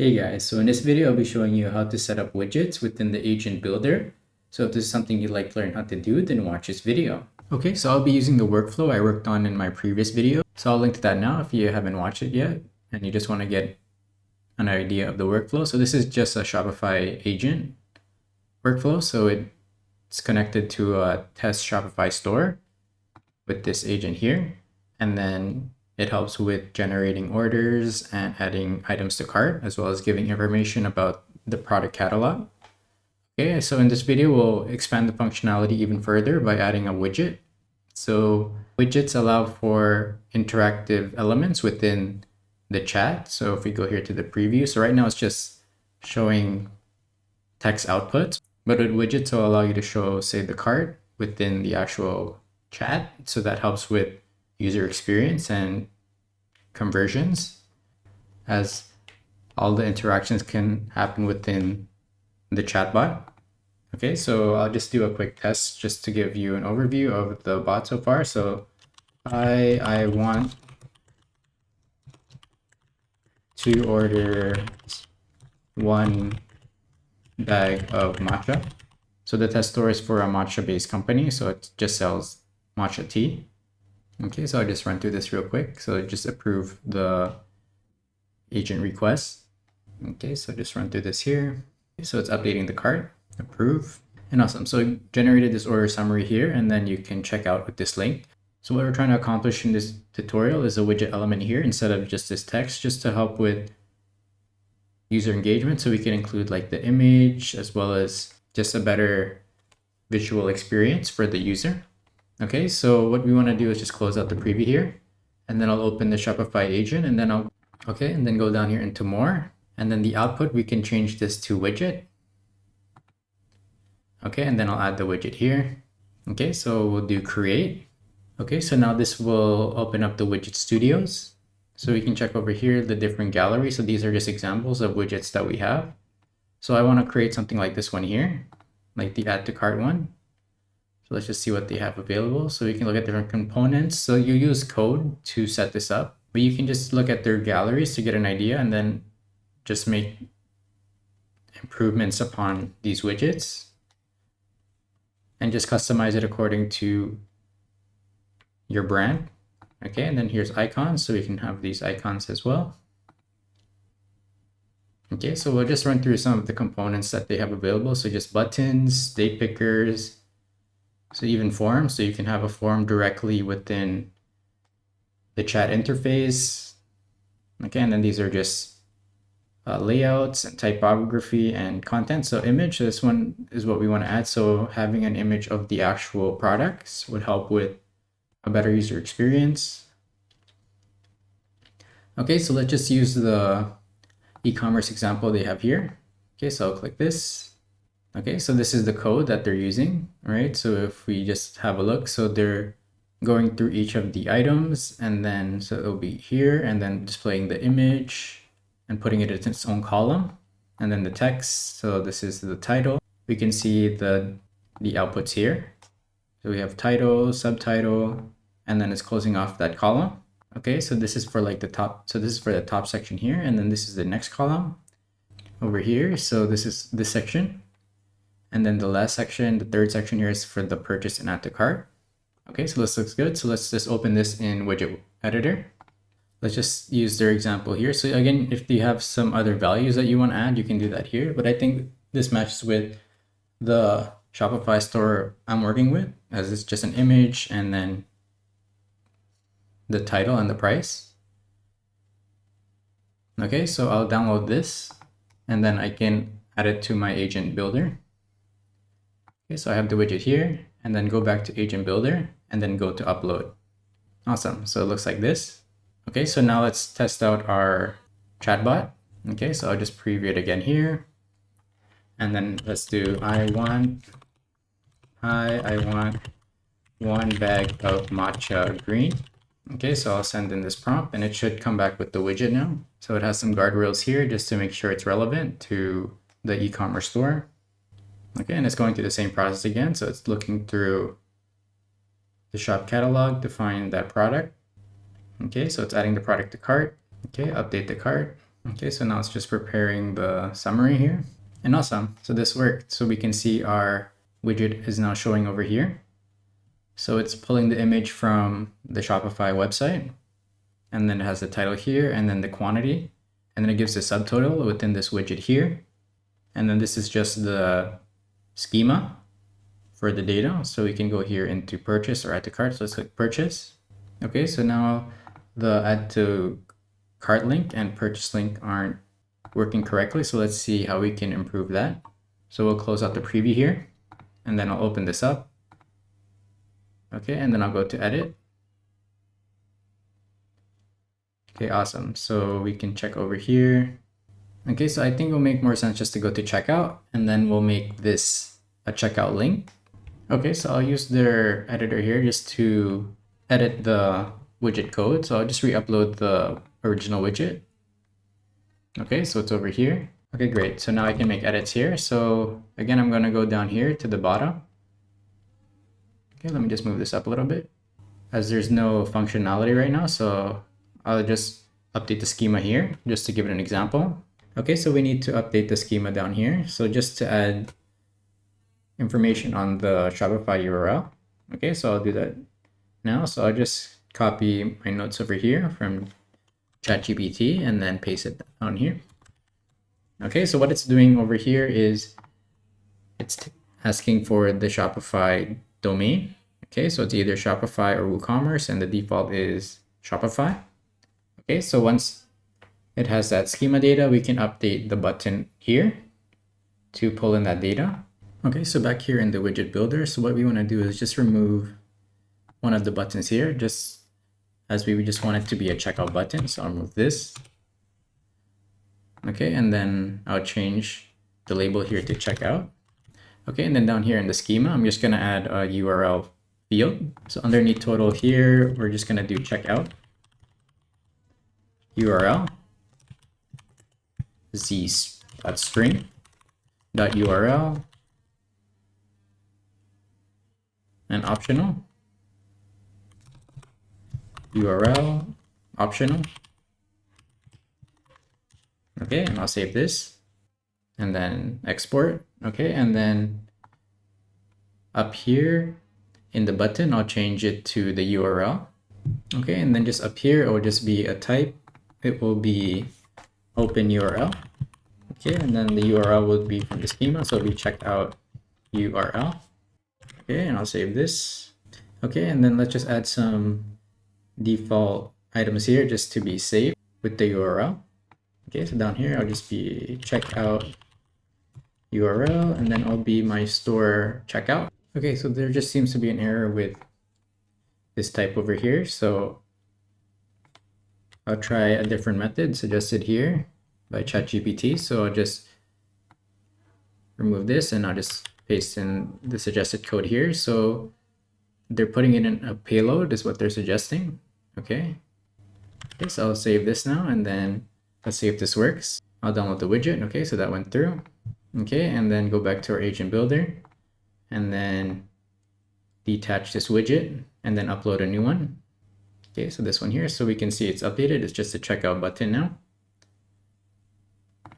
Hey guys, so in this video I'll be showing you how to set up widgets within the agent builder. So if this is something you'd like to learn how to do, then watch this video. Okay, so I'll be using the workflow I worked on in my previous video. So I'll link to that now if you haven't watched it yet and you just want to get an idea of the workflow. So this is just a Shopify agent workflow. So it's connected to a test Shopify store with this agent here. And then it helps with generating orders and adding items to cart, as well as giving information about the product catalog. Okay, so in this video, we'll expand the functionality even further by adding a widget. So widgets allow for interactive elements within the chat. So if we go here to the preview, so right now it's just showing text outputs, but with widgets, it'll allow you to show, say, the cart within the actual chat. So that helps with user experience and conversions, as all the interactions can happen within the chatbot. Okay, so I'll just do a quick test just to give you an overview of the bot so far. So I want to order 1 bag of matcha. So the test store is for a matcha-based company, so it just sells matcha tea. Okay, so I'll just run through this real quick. So just approve the agent request. Okay, so just run through this here. So it's updating the cart, approve, and awesome. So it generated this order summary here, and then you can check out with this link. So what we're trying to accomplish in this tutorial is a widget element here instead of just this text, just to help with user engagement. So we can include like the image as well as just a better visual experience for the user. Okay, so what we want to do is just close out the preview here, and then I'll open the Shopify agent, and then and then go down here into more, and then the output, we can change this to widget. Okay, and then I'll add the widget here. Okay, so we'll do create. Okay, so now this will open up the widget studios. So we can check over here the different galleries. So these are just examples of widgets that we have. So I want to create something like this one here, like the add to cart one. So let's just see what they have available. So you can look at different components. So you use code to set this up, but you can just look at their galleries to get an idea and then just make improvements upon these widgets and just customize it according to your brand. Okay, and then here's icons. So we can have these icons as well. Okay, so we'll just run through some of the components that they have available. So just buttons, date pickers, so even forms, so you can have a form directly within the chat interface. Okay, and then these are just layouts and typography and content. So image, so this one is what we want to add. So having an image of the actual products would help with a better user experience. Okay, so let's just use the e-commerce example they have here. Okay, so I'll click this. Okay, so this is the code that they're using, right? So if we just have a look, so they're going through each of the items, and then so it'll be here, and then displaying the image and putting it in its own column, and then the text. So this is the title. We can see the outputs here. So we have title, subtitle, and then it's closing off that column. Okay, so this is for like the top. So this is for the top section here, and then this is the next column over here. So this is this section. And then the last section, the third section here, is for the purchase and add to cart. Okay, so this looks good. So let's just open this in widget editor. Let's just use their example here. So again, if you have some other values that you want to add, you can do that here. But I think this matches with the Shopify store I'm working with, as it's just an image and then the title and the price. Okay, so I'll download this and then I can add it to my agent builder. Okay, so I have the widget here, and then go back to agent builder and then go to upload. Awesome, so it looks like this. Okay, so now let's test out our chatbot. Okay, so I'll just preview it again here. And then let's do, I want 1 bag of matcha green. Okay, so I'll send in this prompt and it should come back with the widget now. So it has some guardrails here just to make sure it's relevant to the e-commerce store. Okay, and it's going through the same process again. So it's looking through the shop catalog to find that product. Okay, so it's adding the product to cart. Okay, update the cart. Okay, so now it's just preparing the summary here. And awesome, so this worked. So we can see our widget is now showing over here. So it's pulling the image from the Shopify website, and then it has the title here, and then the quantity, and then it gives the subtotal within this widget here. And then this is just the schema for the data. So we can go here into purchase or add to cart. So let's click purchase. Okay, so now the add to cart link and purchase link aren't working correctly. So let's see how we can improve that. So we'll close out the preview here, and then I'll open this up. Okay, and then I'll go to edit. Okay, awesome. So we can check over here. Okay, so I think it'll make more sense just to go to checkout, and then we'll make this a checkout link. Okay, so I'll use their editor here just to edit the widget code. So I'll just re-upload the original widget. Okay, so it's over here. Okay, great. So now I can make edits here. So again, I'm gonna go down here to the bottom. Okay, let me just move this up a little bit, as there's no functionality right now. So I'll just update the schema here just to give it an example. Okay, so we need to update the schema down here. So just to add information on the Shopify URL. Okay, so I'll do that now. So I'll just copy my notes over here from ChatGPT and then paste it down here. Okay, so what it's doing over here is it's asking for the Shopify domain. Okay, so it's either Shopify or WooCommerce, and the default is Shopify. Okay, so once it has that schema data, we can update the button here to pull in that data. Okay, so back here in the widget builder, so what we want to do is just remove one of the buttons here, just as we just want it to be a checkout button. So I'll remove this. Okay, and then I'll change the label here to checkout. Okay, and then down here in the schema, I'm just going to add a URL field. So underneath total here, we're just going to do checkout URL z.string.url and optional URL optional. Okay, and I'll save this and then export. Okay, and then up here in the button, I'll change it to the URL. Okay, and then just up here, it will just be a type. It will be open URL. Okay, and then the URL will be from the schema, so we checked out URL. Okay, and I'll save this. Okay, and then let's just add some default items here just to be safe with the URL. Okay, so down here, I'll just be checkout URL, and then I'll be my store checkout. Okay, so there just seems to be an error with this type over here. So I'll try a different method suggested here by ChatGPT. So I'll just remove this and I'll just paste in the suggested code here. So they're putting it in a payload is what they're suggesting. Okay. Okay, so I'll save this now, and then let's see if this works. I'll download the widget. Okay, so that went through. Okay, and then go back to our agent builder and then detach this widget and then upload a new one. Okay, so this one here, so we can see it's updated. It's just a checkout button now.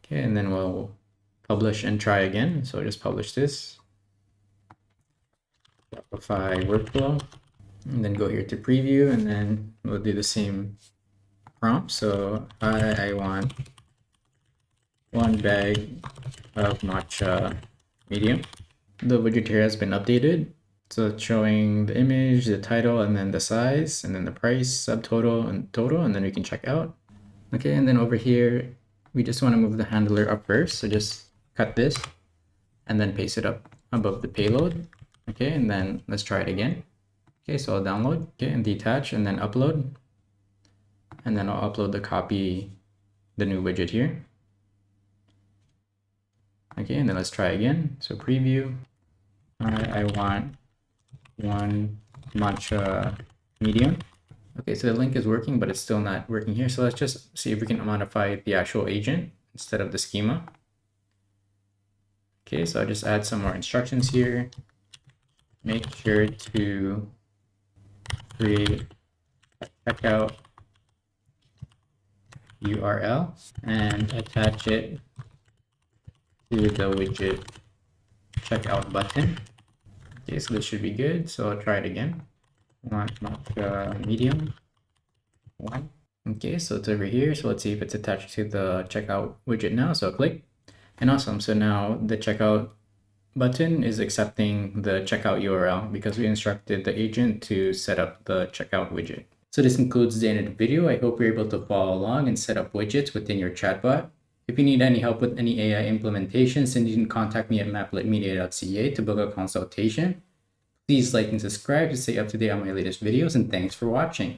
Okay, and then we'll publish and try again. So just publish this. Shopify workflow, and then go here to preview, and then we'll do the same prompt. So I want 1 bag of matcha medium. The widget here has been updated. So it's showing the image, the title, and then the size, and then the price, subtotal, and total, and then we can check out. Okay, and then over here, we just want to move the handler up first. So just cut this and then paste it up above the payload. Okay, and then let's try it again. Okay, so I'll download, okay, and detach, and then upload. And then I'll upload the new widget here. Okay, and then let's try again. So preview. I want 1 matcha medium. Okay, so the link is working, but it's still not working here. So let's just see if we can modify the actual agent instead of the schema. Okay, so I'll just add some more instructions here. Make sure to create a checkout URL and attach it to the widget checkout button. Okay, so this should be good. So I'll try it again. Medium one. Okay, so it's over here. So let's see if it's attached to the checkout widget now. So I'll click, and awesome. So now the checkout button is accepting the checkout URL because we instructed the agent to set up the checkout widget. So this concludes the end of the video. I hope you're able to follow along and set up widgets within your chatbot. If you need any help with any AI implementations, then you can contact me at mapletmedia.ca to book a consultation. Please like and subscribe to stay up to date on my latest videos, and thanks for watching.